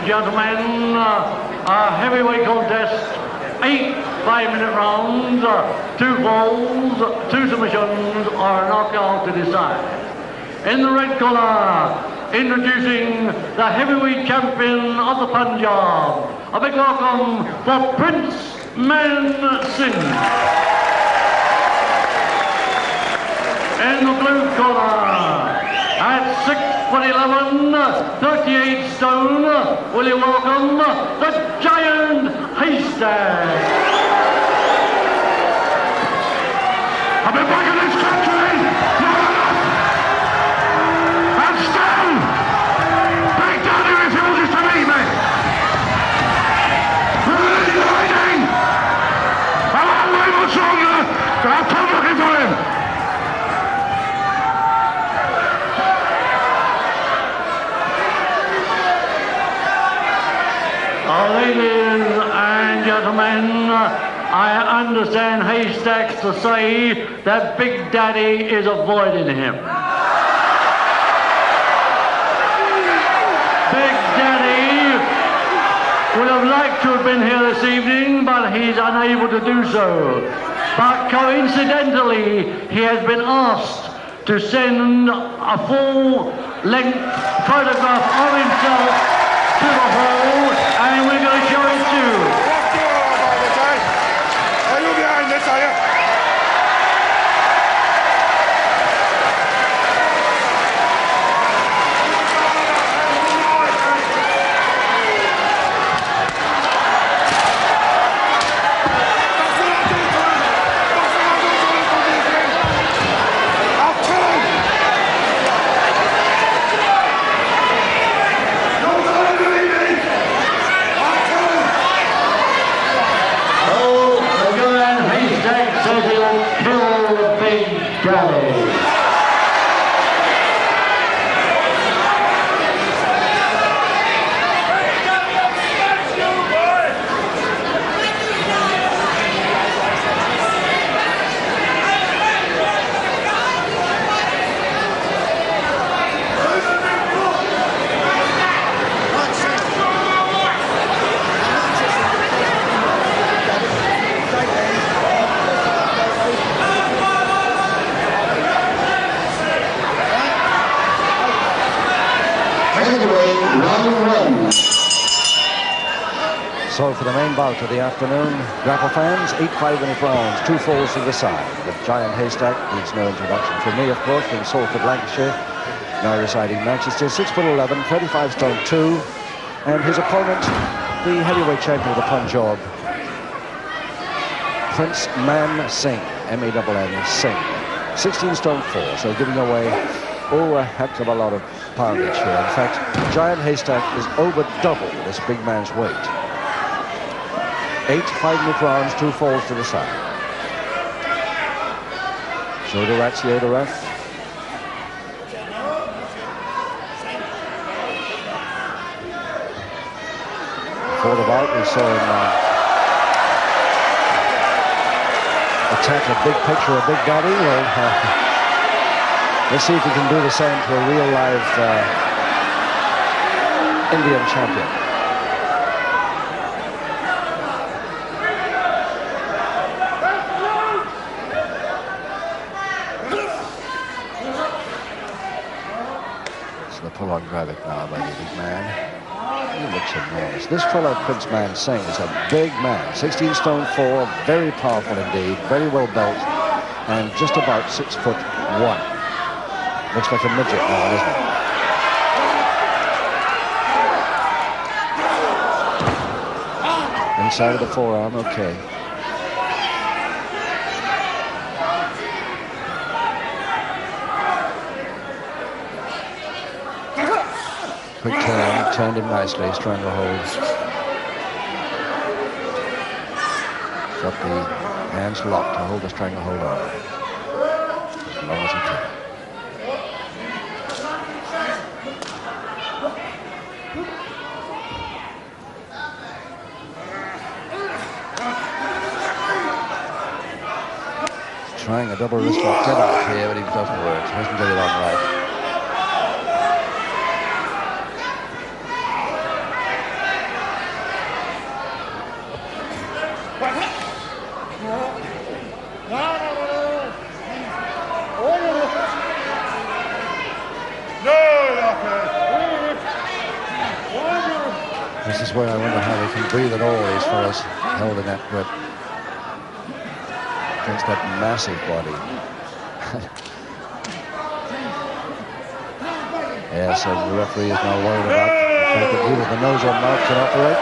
gentlemen, a heavyweight contest, 8 5-minute rounds, 2 falls, 2 submissions, or a knockout to decide. In the red corner, introducing the heavyweight champion of the Punjab, a big welcome for Prince Man Singh. In the blue corner, at 6'11", 38 stone, will you welcome the Giant Haystack. I've been back in this country long enough, and still, Big Daddy refuses to meet me. He's hiding. I won't wait much longer. I'll come looking for him. Ladies and gentlemen, I understand Haystacks to say that Big Daddy is avoiding him. Big Daddy would have liked to have been here this evening, but he's unable to do so. But coincidentally, he has been asked to send a full-length photograph of himself to the hall, and we're going to show it too. Are you behind this, are you? So for the main bout of the afternoon, grapple fans, 8 5-minute rounds, 2 falls to the side. The Giant Haystack needs no introduction from me, of course, from Salford, Lancashire, now residing in Manchester, 6'11", 35 stone 2, and his opponent, the heavyweight champion of the Punjab, Prince Man Singh, M-A-N-N, Singh, 16 stone 4, so giving away, a heck of a lot of poundage here. In fact, Giant Haystack is over double this big man's weight. 8 5-minute rounds, 2 falls to the side. Shoulder rats, Yoda ref. For the bout, we saw him attack a big picture of Big Daddy. Well, let's see if he can do the same to a real live Indian champion. Pull-on grab it now by the big man. He looks enormous. This fellow, Prince Man Singh, is a big man. 16 stone 4, very powerful indeed, very well built, and just about 6'1". Looks like a midget now, doesn't he? Inside of the forearm, okay. Quick turn, turned him nicely, stranglehold. Got the hands locked to hold the stranglehold on. As long as he can. Trying a double wrist lock out here, but it doesn't work. He hasn't got it on right. This is where I wonder how they can breathe at all, these fellas held in that grip against that massive body. Yes, so the referee is now worried about the fact that either the nose or mouth can operate.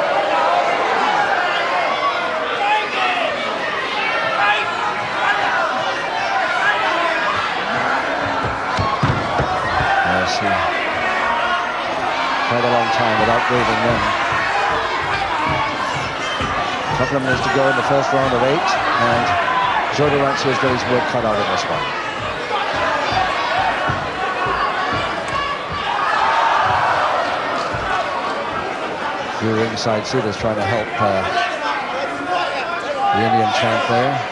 Yes, he quite a long time without breathing then. A couple of minutes to go in the first round of 8, and Joe Durant's has got his work cut out in this one. A few ringside suitors trying to help the Indian champ there.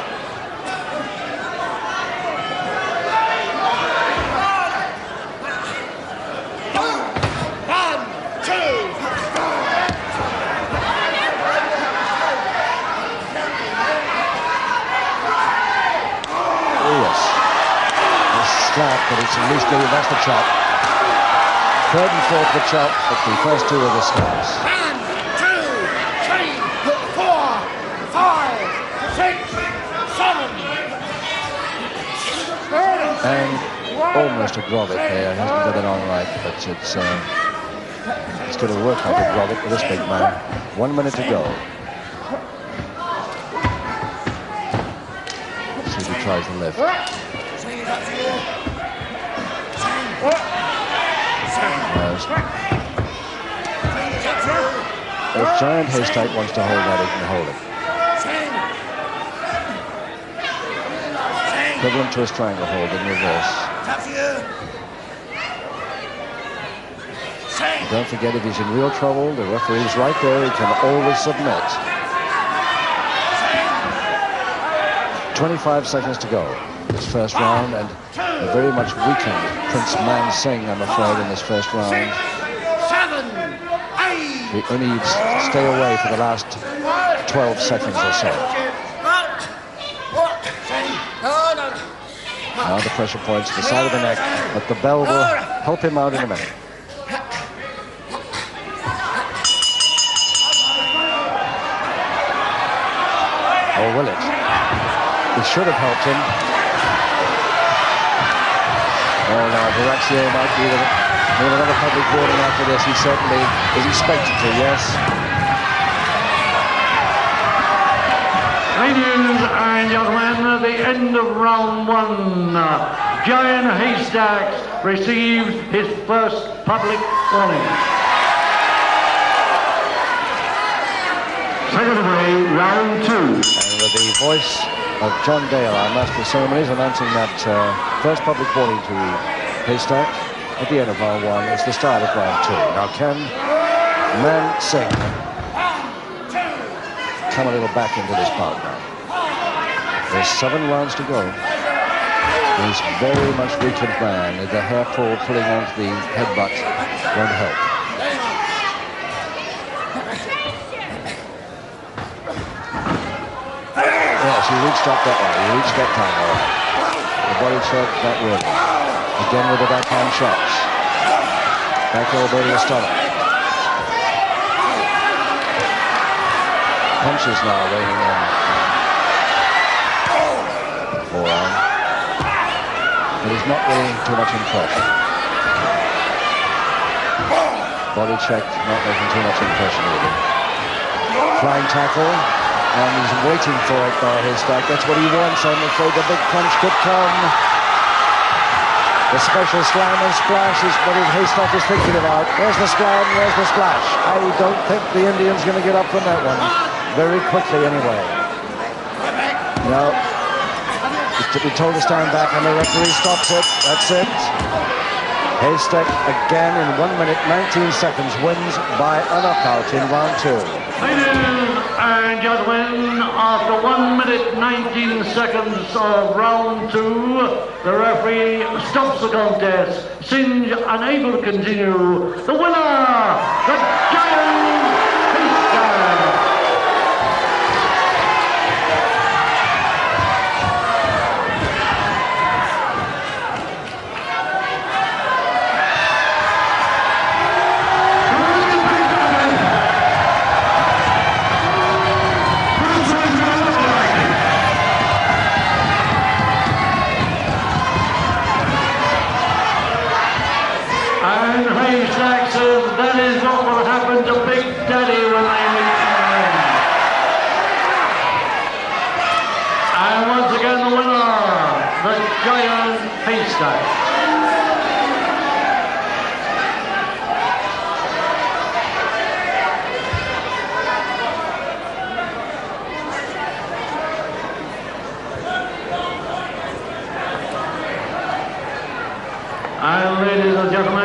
But it's at least getting, that's the chop. Third and fourth the chop, but the first two are the slaps. 1, 2, 3, 4, 5, 6, 7. And almost a Grovic there. Hasn't got it on right, but it's going to work like a Grovic for this big man. 1 minute to go. Let's see if he tries the lift. If Giant Haystack wants to hold that, he can hold it. Equivalent to a strangle hold in reverse. Don't forget, if he's in real trouble, the referee's right there. He can always submit. 25 seconds to go. This first round, and a very much weakened Prince Man Singh, I'm afraid, in this first round. 7, 8. He only needs to stay away for the last 12 seconds or so. Now the pressure points to the side of the neck, but the bell will help him out in a minute. Or will it? It should have helped him. Oh, now Duraxier might be with another public warning after this. He certainly is expected to, yes. Ladies and gentlemen, at the end of round 1, Giant Haystack receives his first public warning. Secondly, round 2. And with the voice of John Dale, our master of ceremonies, announcing that first public warning to Haystack at the end of round 1 is the start of round 2. Now can Man Singh come a little back into this part now? There's 7 rounds to go. He's very much weakened man. The hair pull pulling onto the headbutt won't help. Yes, he reached up that way. He reached that time. The body check, that would. Again with the backhand shots. Back elbow to the stomach. Punches now raining in. Forearm. But he's not really too much impression. Body check, not making too much impression either. Flying tackle. And he's waiting for it by Haystack. That's what he wants. I'm afraid the big punch could come. The special slam and splash is what Haystack is thinking about. Where's the slam? Where's the splash? I don't think the Indian's going to get up from that one. Very quickly, anyway. No. He's to be told to stand back, and the referee stops it. That's it. Haystack again in 1 minute, 19 seconds, wins by a knockout in round 2. Ladies and gentlemen, after 1 minute 19 seconds of round 2, the referee stops the contest. Singh unable to continue. The winner, the Giant Haystack. the Giant Haystack. And ladies and gentlemen,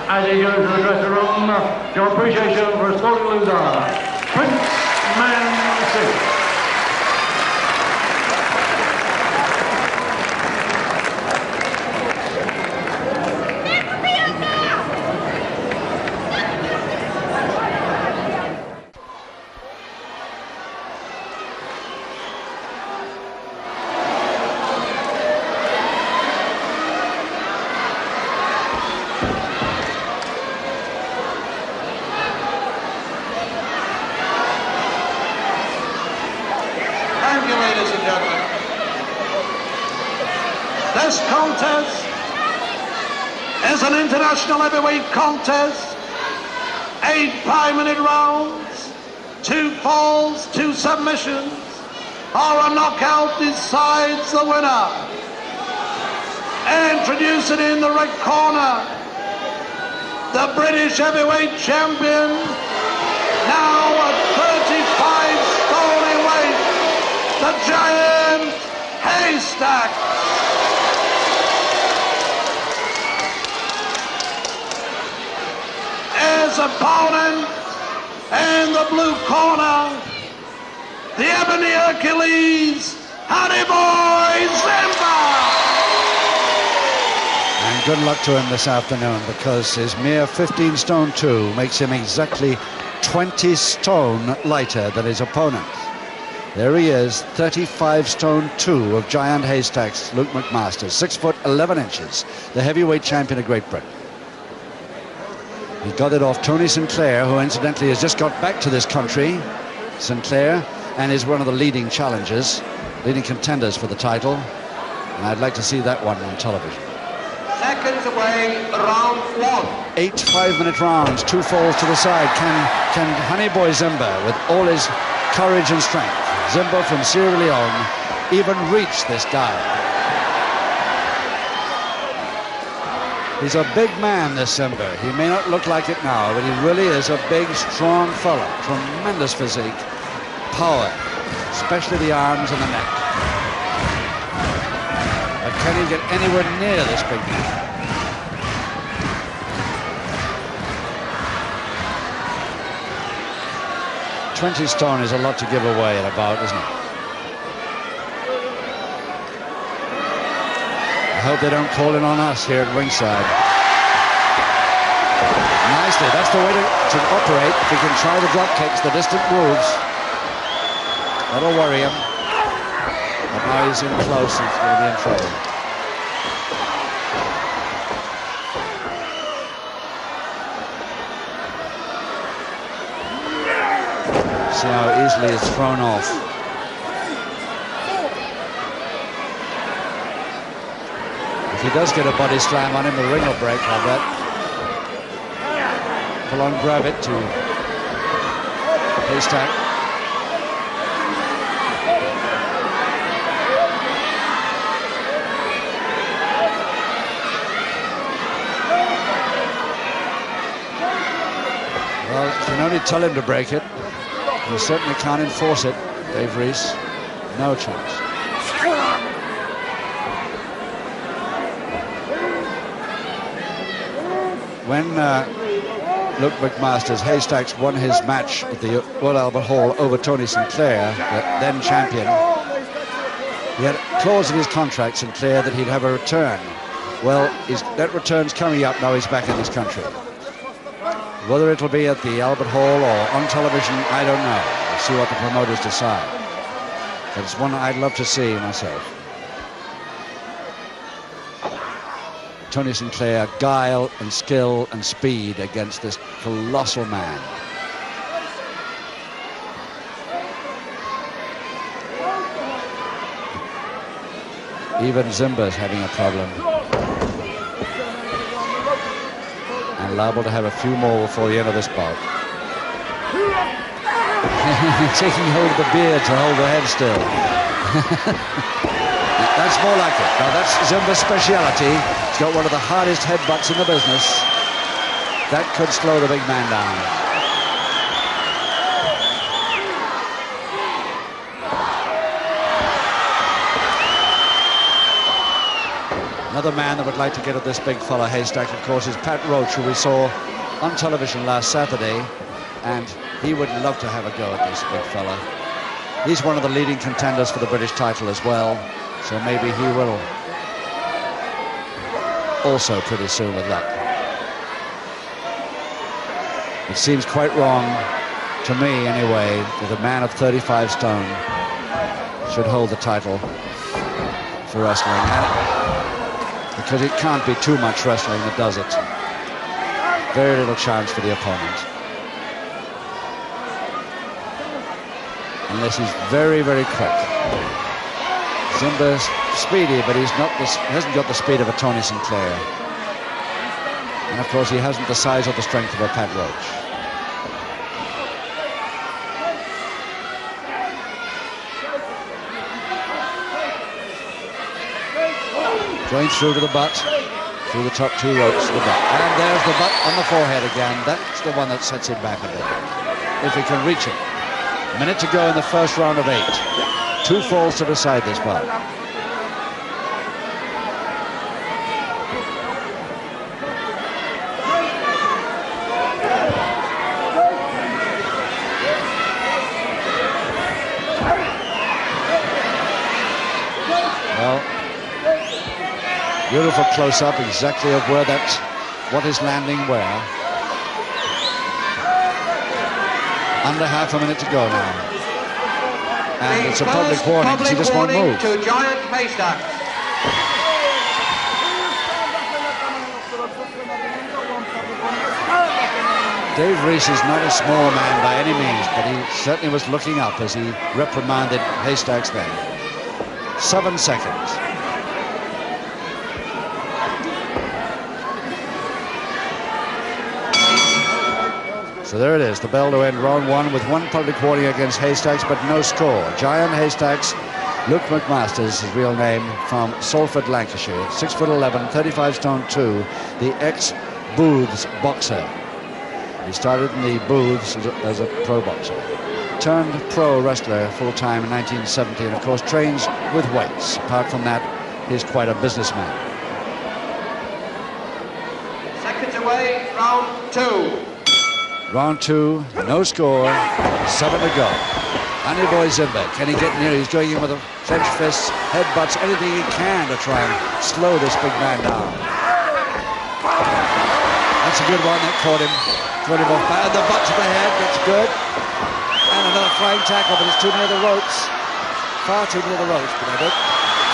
as he goes to the dressing room, your appreciation for a sporting loser, Prince Mansingh. This contest is an international heavyweight contest. 8 5-minute rounds, 2 falls, 2 submissions, or a knockout decides the winner. Introducing in the red corner, the British heavyweight champion, now at 35 stone in weight, the Giant Haystack. His opponent in the blue corner, the Ebony Hercules, Honey Boy Zimba. And good luck to him this afternoon, because his mere 15 stone 2 makes him exactly 20 stone lighter than his opponent. There he is, 35 stone 2 of Giant Haystacks, Luke McMasters, 6 foot 11 inches, the heavyweight champion of Great Britain. He got it off Tony Sinclair, who incidentally has just got back to this country, Sinclair, and is one of the leading challengers, leading contenders for the title. And I'd like to see that one on television. Seconds away, round 1. 8 5-minute rounds, 2 falls to the side. Can Honey Boy Zimba, with all his courage and strength, Zimba from Sierra Leone, even reach this guy? He's a big man, this Zimba. He may not look like it now, but he really is a big, strong fella. Tremendous physique, power, especially the arms and the neck. But can he get anywhere near this big man? $20 stone is a lot to give away at about, isn't it? I hope they don't call in on us here at ringside. Nicely, that's the way to operate. If he can try the drop kicks, the distant moves, that'll worry him. But now he's in close, he's going to be in trouble. See how easily it's thrown off. If he does get a body slam on him, the ring will break, I'll bet. Full on grab it to Haystack. Well, you can only tell him to break it. You certainly can't enforce it, Dave Reese. No chance. When Luke McMasters, Haystacks, won his match at the Royal Albert Hall over Tony Sinclair, the then champion, he had a clause in his contract, Sinclair, that he'd have a return. Well, that return's coming up now he's back in this country. Whether it'll be at the Albert Hall or on television, I don't know. We'll see what the promoters decide. But it's one I'd love to see myself. Tony Sinclair, guile and skill and speed against this colossal man. Even Zimba's having a problem. And liable to have a few more before the end of this bout. Taking hold of the beard to hold the head still. That's more like it. Now that's Zimba's speciality. He's got one of the hardest headbutts in the business. That could slow the big man down. Another man that would like to get at this big fella, Haystack, of course, is Pat Roach, who we saw on television last Saturday, and he would love to have a go at this big fella. He's one of the leading contenders for the British title as well, so maybe he will also pretty soon with luck. It seems quite wrong, to me anyway, that a man of 35 stone should hold the title for wrestling, because it can't be too much wrestling that does it. Very little chance for the opponent. Unless he's very, very quick. Zimba's speedy, but he hasn't got the speed of a Tony Sinclair. And of course he hasn't the size or the strength of a Pat Roach. Going through to the butt, through the top two ropes to the butt. And there's the butt on the forehead again. That's the one that sets him back a bit, if he can reach it. A minute to go in the first round of 8. 2 falls to decide this bout. Well, beautiful close-up exactly of where what is landing where. Under half a minute to go now. And it's a public warning because he just won't move. To Giant Haystack. Dave Reese is not a small man by any means, but he certainly was looking up as he reprimanded Haystack's then. 7 seconds. So there it is, the bell to end round 1 with 1 public warning against Haystacks, but no score. Giant Haystacks, Luke McMaster's his real name, from Salford, Lancashire. 6'11", 35 stone 2, the ex-Booths boxer. He started in the Booths as a pro boxer. Turned pro wrestler full-time in 1970, and of course trains with weights. Apart from that, he's quite a businessman. Seconds away, round 2. Round 2, no score, 7 to go. Andy Boy Zimba, can he get near? He's going in with a French fist, headbutts, anything he can to try and slow this big man down. That's a good one, that caught him off. And the butt to the head, that's good. And another flying tackle, but it's too near the ropes. Far too near the ropes, but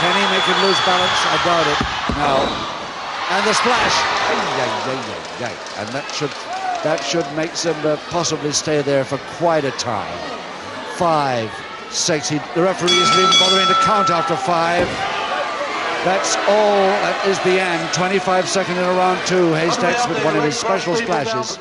can he make him lose balance? I doubt it. No. And the splash. And that should make Zimba possibly stay there for quite a time. 5, 6. The referee isn't even bothering to count after 5. That's all. That is the end. 25 seconds in a round 2. Haystacks with one of his special splashes.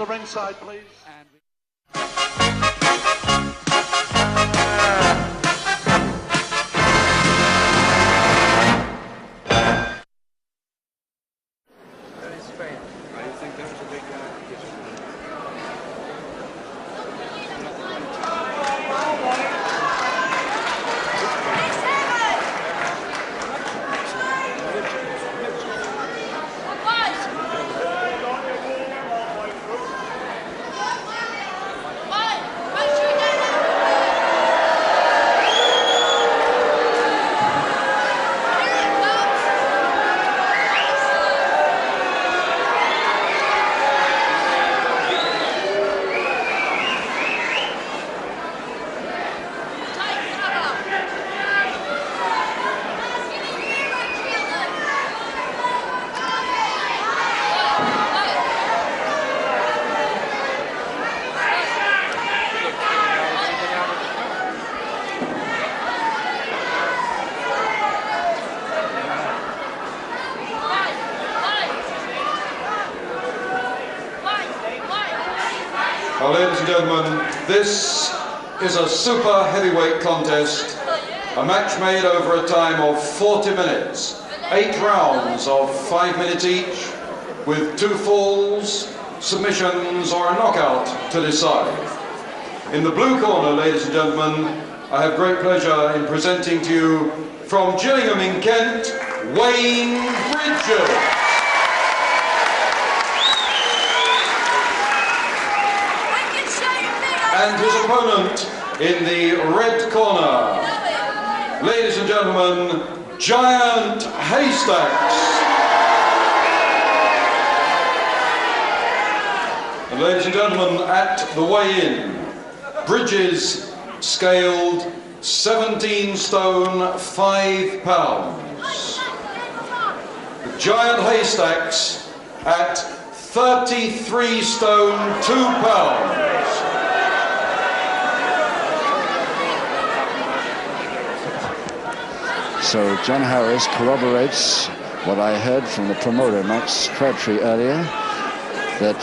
Well, ladies and gentlemen, this is a super heavyweight contest A match made over a time of 40 minutes. 8 rounds of 5 minutes each, with 2 falls, submissions or a knockout to decide. In the blue corner, ladies and gentlemen, I have great pleasure in presenting to you from Gillingham in Kent, Wayne Bridges. And his opponent in the red corner, ladies and gentlemen, Giant Haystacks. And ladies and gentlemen, at the weigh-in, Bridges scaled 17 stone 5 pounds. Giant Haystacks at 33 stone 2 pounds. So John Harris corroborates what I heard from the promoter, Max Crabtree, earlier, that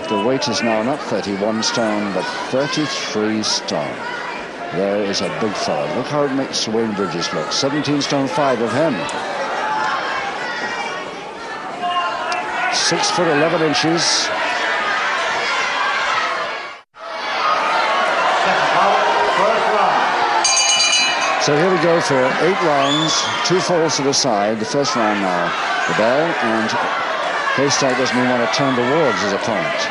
the weight is now not 31 stone, but 33 stone. There is a big fella. Look how it makes Wayne Bridges look. 17 stone 5 of him. 6 foot 11 inches. So here we go for 8 rounds, 2 falls to the side. The first round now, the bell, and Haystack doesn't even want to turn towards his opponent.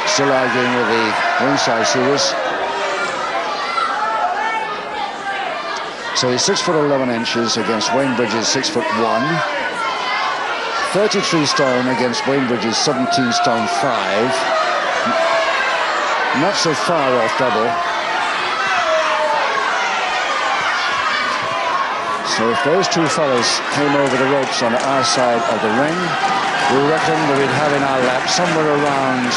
Still arguing with the ringside seaters. So he's 6 foot 11 inches against Wayne Bridges 6 foot 1. 33 stone against Wayne Bridges 17 stone 5. Not so far off double. So if those 2 fellas came over the ropes on our side of the ring, we reckon that we'd have in our lap somewhere around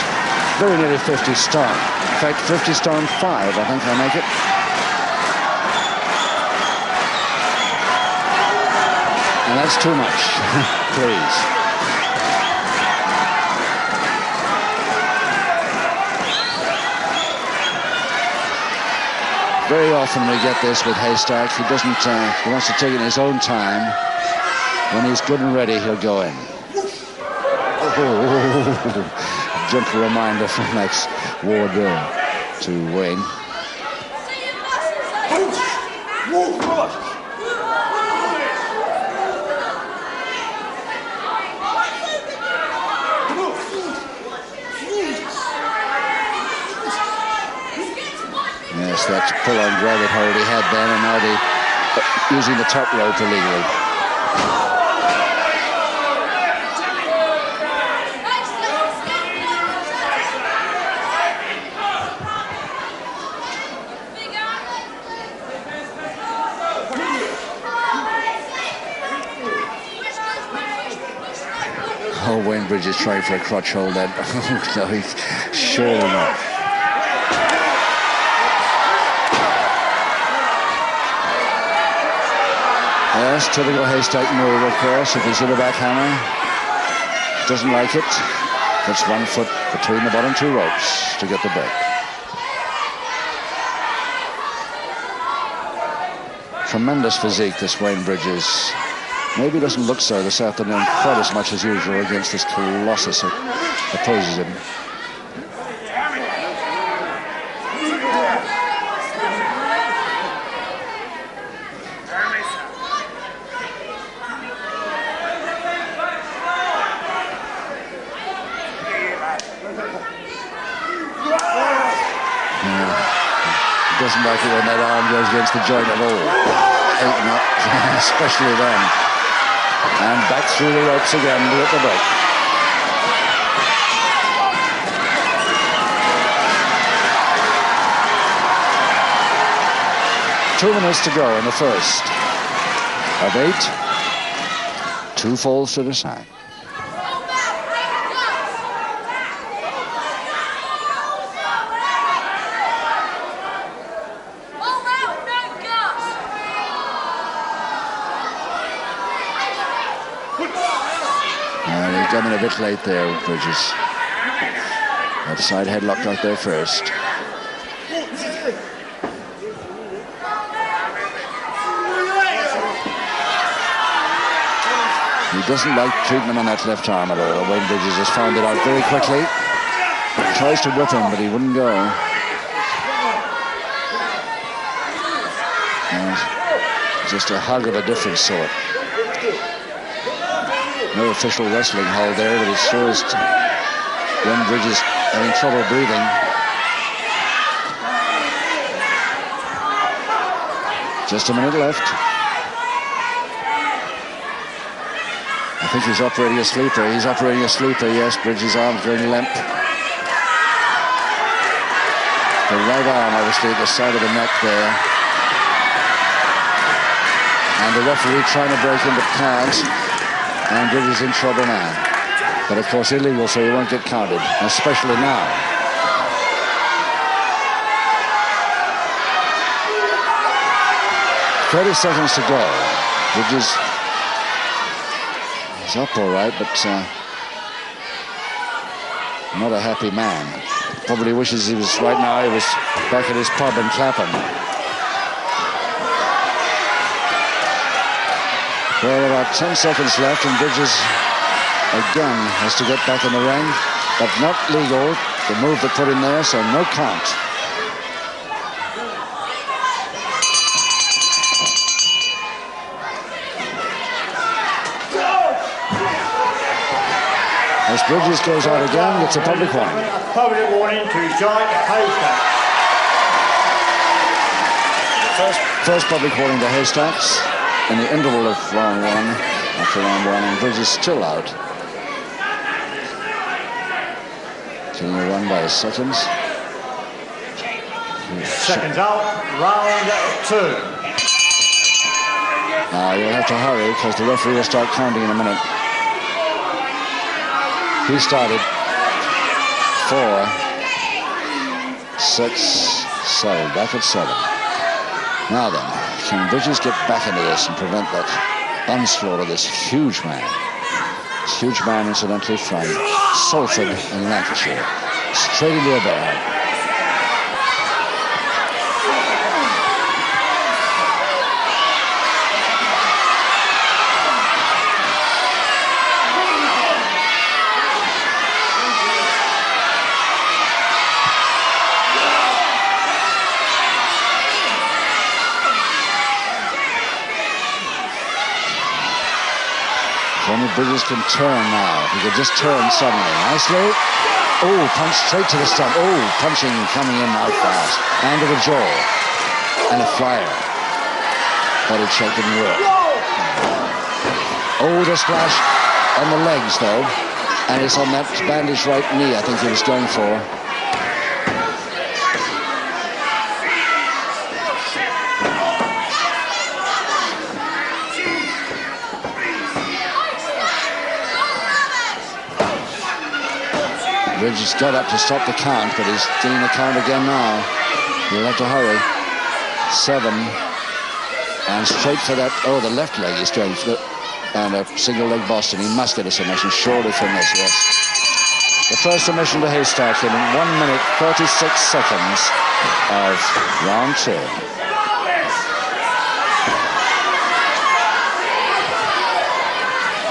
very nearly 50 stone. In fact, 50 stone 5, I think I make it. And that's too much, please. Very often we get this with Haystack. He doesn't, he wants to take it in his own time. When he's good and ready, he'll go in. Oh, gentle reminder from Max Ward to Wayne. Yes, that's pull on grab it hold he had then, and now they're using the top rope illegally. Oh, Wayne Bridges trying for a crotch hold then. No, he's surely not. Yes, typical Haystack move, of course. If he's in a back hammer, doesn't like it. Puts 1 foot between the bottom 2 ropes to get the break. Tremendous physique, this Wayne Bridges. Maybe doesn't look so this afternoon quite as much as usual against this colossus that opposes him. Doesn't like it when that arm goes against the joint at all. Especially then. And back through the ropes again to get the break. Two minutes to go in the first of 8. 2 falls to the side. Coming a bit late there with Bridges. That side headlock out there first. He doesn't like treatment on that left arm at all. Wayne Bridges has found it out very quickly. Tries to whip him, but he wouldn't go. And just a hug of a different sort. No official wrestling hold there, but it shows Wayne Bridges having trouble breathing. Just a minute left. I think he's operating a sleeper. He's operating a sleeper, yes. Bridges' arm's going limp. The right arm, obviously, at the side of the neck there. And the referee trying to break him, but can't. And Bridges in trouble now. But of course, illegal, so he won't get counted, especially now. "30 seconds to go." Bridges is up all right, but not a happy man. Probably wishes he was, right now, he was back at his pub in Clapham. Well, about 10 seconds left, and Bridges again has to get back in the ring, but not legal. The move they put in there, so no count. As Bridges goes out again, gets a public warning. Public warning to Giant Haystack. First public warning to Haystacks in the interval of round one, after round one, and Bridges still out. Getting a run by seconds. Seconds out, round two. Now you'll have to hurry because the referee will start counting in a minute. He started 4, 6, 7, back at 7. Now then, can Bridges get back into this and prevent that onslaught of this huge man? This huge man, incidentally, from Salford in Lancashire. Straight into a bear. Bridges can turn now. He could just turn suddenly. Nicely. Oh, punch straight to the stump. Oh, punching coming in now fast. And to the jaw. And a flyer. Body check didn't work. Oh, the splash on the legs, though. And it's on that bandaged right knee, I think he was going for. Bridges got up to stop the count, but he's doing the count again now. He'll have to hurry. 7. And straight for that. Oh, the left leg is going for and a single leg Boston. He must get a submission surely from this, yes. The first submission to Haystack in 1 minute 36 seconds of round 2.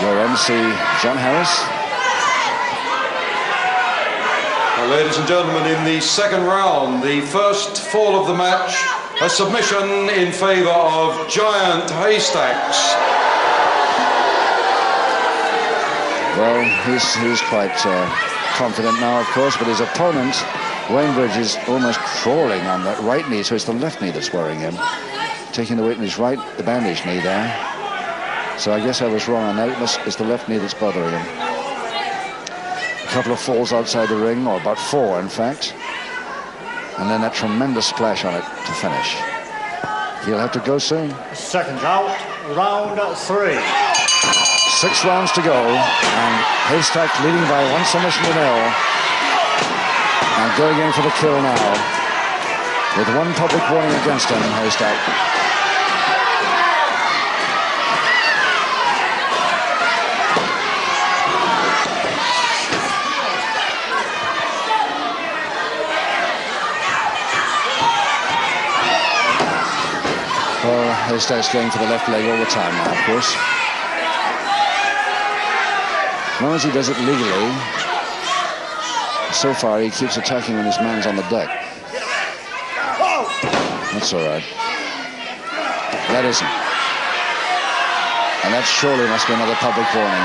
Your MC, John Harris. Ladies and gentlemen, in the second round, the first fall of the match, a submission in favour of Giant Haystacks. Well, he's quite confident now, of course, but his opponent, Wayne Bridges, almost crawling on that right knee, so it's the left knee that's worrying him. Taking the weight in his right, the bandaged knee there. So I guess I was wrong on that. It's the left knee that's bothering him. A couple of falls outside the ring, or about 4 in fact, and then that tremendous splash on it to finish. He'll have to go soon. Seconds out, round 3. 6 rounds to go, and Haystack leading by 1 submission to 0, and going in for the kill now with 1 public warning against him. Haystack. Haystack's going for the left leg all the time now, of course. As long as he does it legally, so far he keeps attacking when his man's on the deck. That's all right. That isn't. And that surely must be another public warning.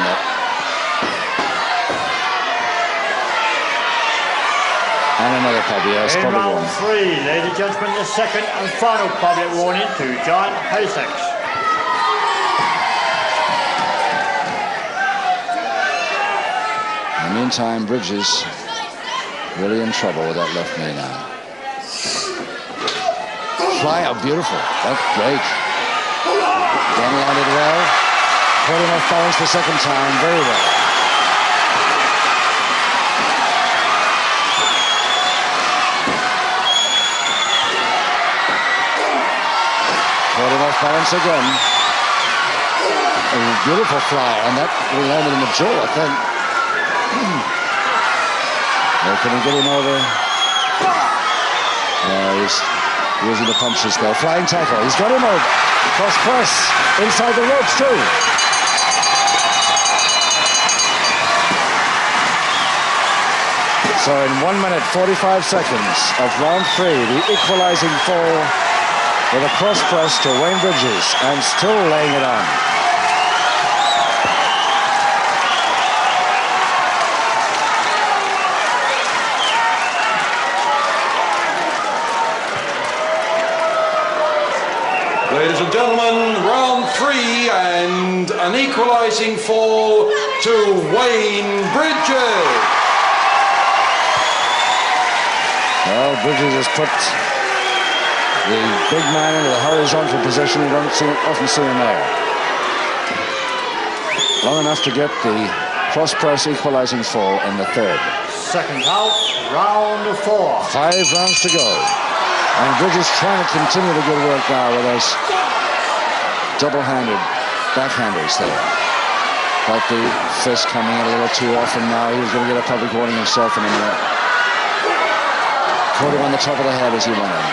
And another public, yes, In public round warning. 3, ladies and gentlemen, the second and final public warning to Giant Haystacks. In the meantime, Bridges really in trouble with that left knee now. Fly out, beautiful. That's great. Again landed well. Caught him off balance the second time, very well. Caught him off balance again. A beautiful fly, and that landed in the jaw, I think. Can he get him over? He's using the punches there. Flying tackle. He's got him over. Cross press. Inside the ropes too. So in 1 minute, 45 seconds of round 3, the equalizing fall with a cross press to Wayne Bridges, and still laying it on. Ladies and gentlemen, round 3 and an equalising fall to Wayne Bridges. Well, Bridges has put the big man into the horizontal position. You don't often see him there. Long enough to get the cross-press equalising fall in the third. Second out, round 4. 5 rounds to go. And Bridges trying to continue the good work now with those double-handed backhanders there. But the fist coming in a little too often now. He was going to get a public warning himself in a minute. Caught him on the top of the head as he went in.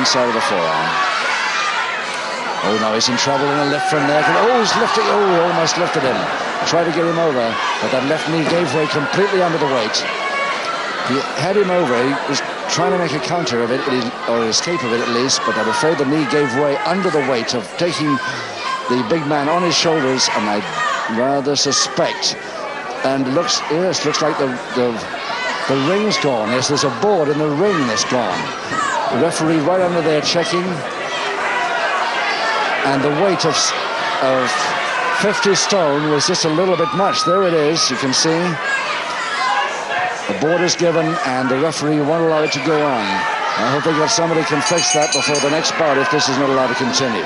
Inside of the forearm. Oh, now he's in trouble in a lift from there. Oh, he's lifting. Oh, almost lifted him. Tried to get him over, but that left knee gave way completely under the weight. He had him over. He was trying to make a counter of it, or escape of it at least, but I'm afraid the knee gave way under the weight of taking the big man on his shoulders, and I rather suspect, and looks like the ring's gone. Yes, there's a board in the ring that's gone. The referee right under there checking, and the weight of 50 stone was just a little bit much. There it is, you can see. The board is given, and the referee won't allow it to go on. I hope somebody can fix that before the next bout if this is not allowed to continue.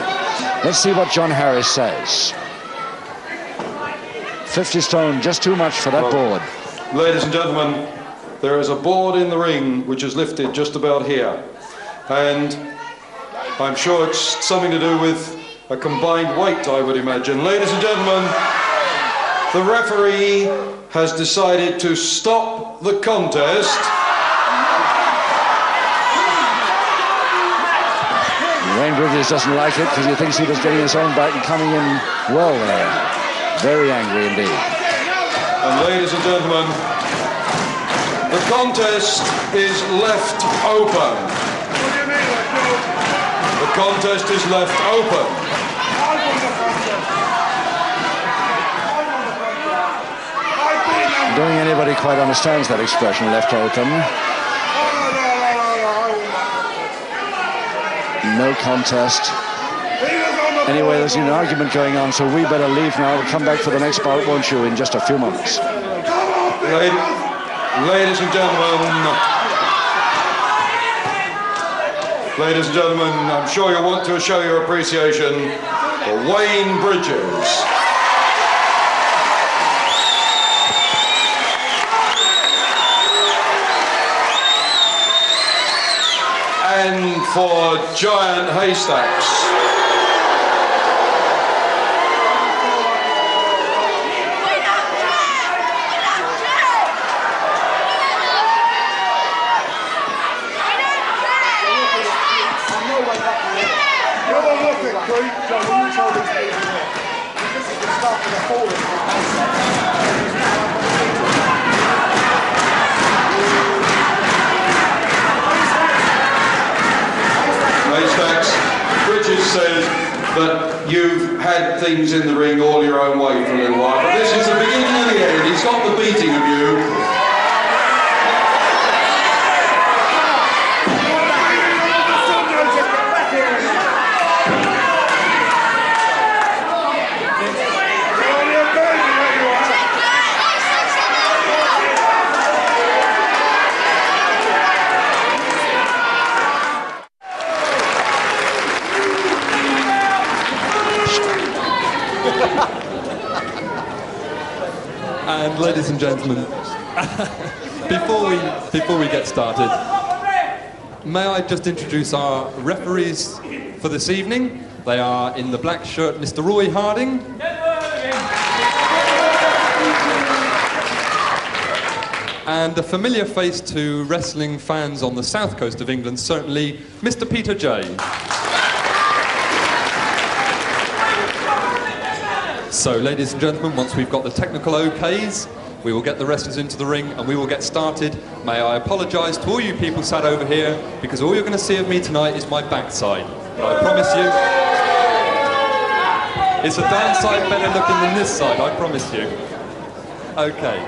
Let's see what John Harris says. 50 stone, just too much for that board. Ladies and gentlemen, there is a board in the ring which is lifted just about here. And I'm sure it's something to do with a combined weight, I would imagine. Ladies and gentlemen, the referee has decided to stop the contest. Wayne Bridges doesn't like it because he thinks he was getting his own back and coming in well there. Very angry indeed. And ladies and gentlemen, the contest is left open. The contest is left open. I don't think anybody quite understands that expression, left open. No contest. Anyway, there's an argument going on, so we better leave now. We'll come back for the next bout, won't you, in just a few moments. Ladies and gentlemen, I'm sure you want to show your appreciation for Wayne Bridges. And for Giant Haystacks. Haystacks, Bridges said that you've had things in the ring all your own way for a little while, but this is the beginning of the end. He's got the beating of you. And ladies and gentlemen, before we get started, may I just introduce our referees for this evening. They are in the black shirt, Mr. Roy Harding. And a familiar face to wrestling fans on the south coast of England, certainly Mr. Peter Jay. So, ladies and gentlemen, once we've got the technical okays, we will get the wrestlers into the ring and we will get started. May I apologise to all you people sat over here, because all you're going to see of me tonight is my backside. But I promise you, it's a damn sight better looking than this side, I promise you. Okay.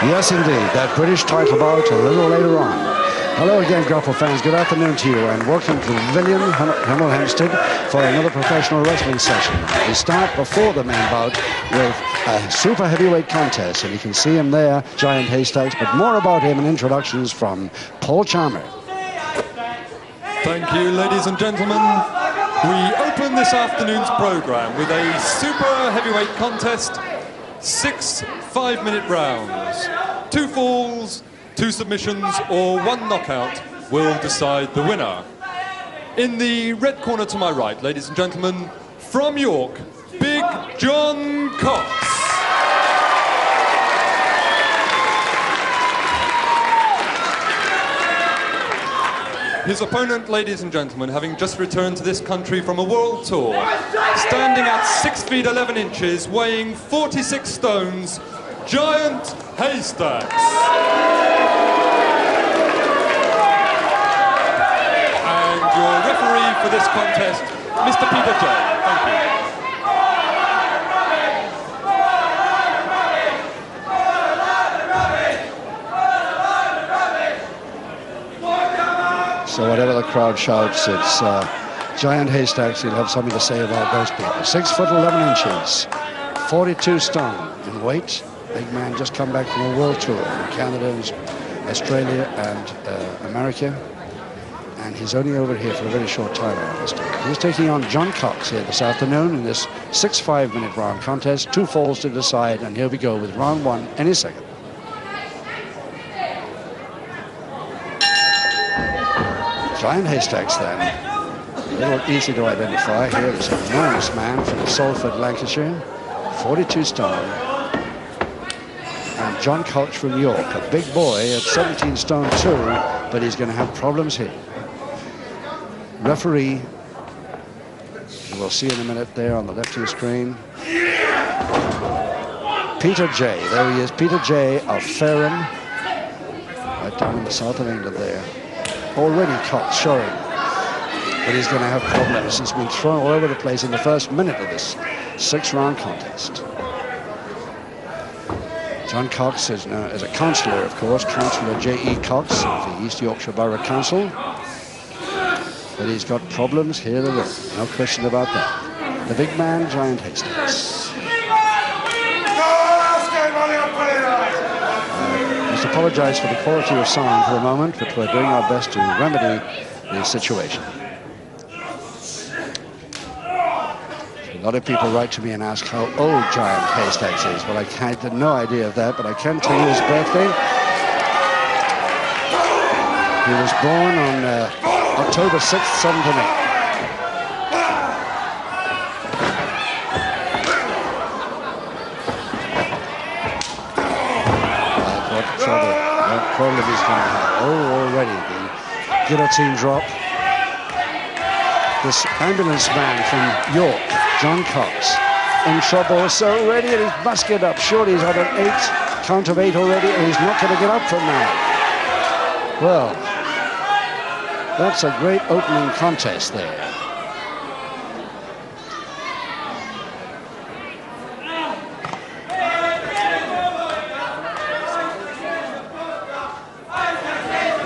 Yes, indeed. That British title bout a little later on. Hello again, Grapple fans. Good afternoon to you, and welcome to the Pavilion, Hemel Hempstead, for another professional wrestling session. We start before the main bout with a super heavyweight contest, and you can see him there, Giant Haystacks, but more about him and introductions from Paul Charmer. Thank you, ladies and gentlemen. We open this afternoon's program with a super heavyweight contest, 6 5-minute rounds. 2 falls, 2 submissions, or 1 knockout will decide the winner. In the red corner to my right, ladies and gentlemen, from York, Big John Cox. His opponent, ladies and gentlemen, having just returned to this country from a world tour, standing at 6 feet 11 inches, weighing 46 stones, Giant Haystacks. And your referee for this contest, Mr. Peter Jay. Thank you. So whatever the crowd shouts, it's Giant Haystacks. He'll have something to say about those people. 6 foot 11 inches, 42 stone in weight. Big man, just come back from a world tour in Canada, Australia, and America. And he's only over here for a very short time, I understand. He's taking on John Cox here this afternoon in this 6 5-minute round contest. 2 falls to decide, and here we go with round 1 any second. Giant Haystacks then, a little easy to identify. Here is an enormous man from Salford, Lancashire, 42 stone. And John Cox from York, a big boy at 17 stone too, but he's going to have problems here. Referee we'll see in a minute there on the left of the screen. Peter Jay, there he is, Peter Jay of Fareham, right down in the south of England there. Already Cox showing that he's going to have problems. He's been thrown all over the place in the first minute of this 6-round contest. John Cox is a councillor, of course, Councillor J.E. Cox of the East Yorkshire Borough Council. But he's got problems here and there, no question about that. The big man, Giant Hastings. Must apologise for the quality of sound for a moment, but we're doing our best to remedy the situation. A lot of people write to me and ask how old Giant Hastings is. Well, I had no idea of that, but I can tell you his birthday. He was born on October 6th, 78. Problem he's going to have. Oh, already the guillotine drop. This ambulance man from York, John Cox, in trouble. So ready, and he must get up. Surely he's had an 8 count of 8 already, and he's not going to get up from now. Well, that's a great opening contest there.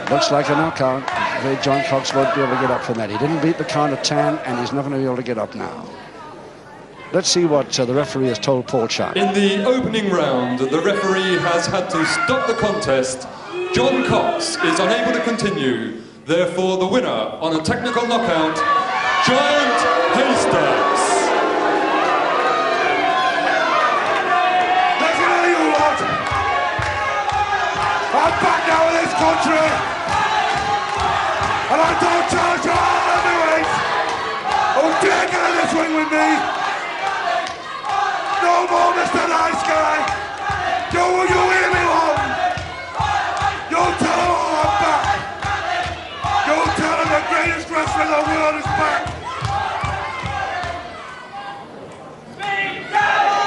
Looks like a knockout. John Cox won't be able to get up from that. He didn't beat the count of 10, and he's not going to be able to get up now. Let's see what the referee has told Paul Chan. In the opening round, the referee has had to stop the contest. John Cox is unable to continue. Therefore, the winner on a technical knockout, Giant Hastings. Listen to you lot. I'm back now in this country. And I don't charge all heavyweights who dare get in this ring with me. No more Mr. Nice Guy. You hear me, home? You tell them all I'm back. You tell them the greatest wrestler in the world is back.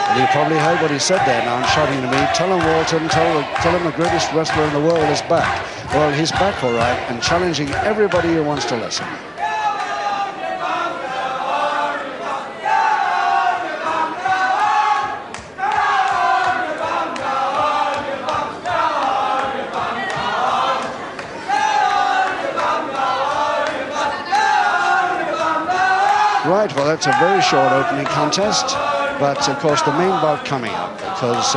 Well, you probably heard what he said there now, I'm shouting to me. Tell him, Walton, tell him the greatest wrestler in the world is back. Well, he's back all right and challenging everybody who wants to listen. Right, well, that's a very short opening contest, but of course the main bout coming up, because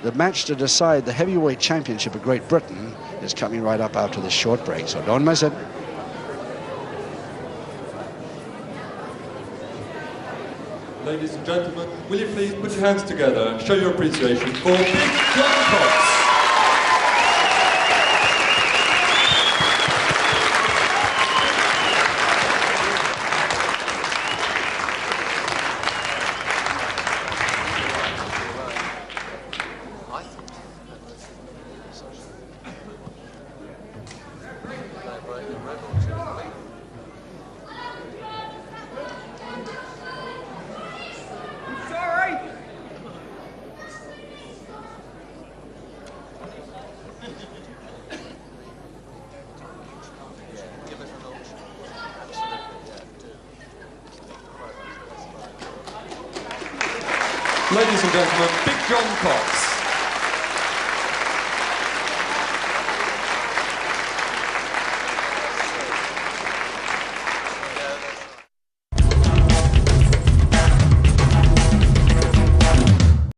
the match to decide the heavyweight championship of Great Britain is coming right up after this short break, so don't miss it. Ladies and gentlemen, will you please put your hands together and show your appreciation for Big John Cox. Ladies and gentlemen, Big John Cox.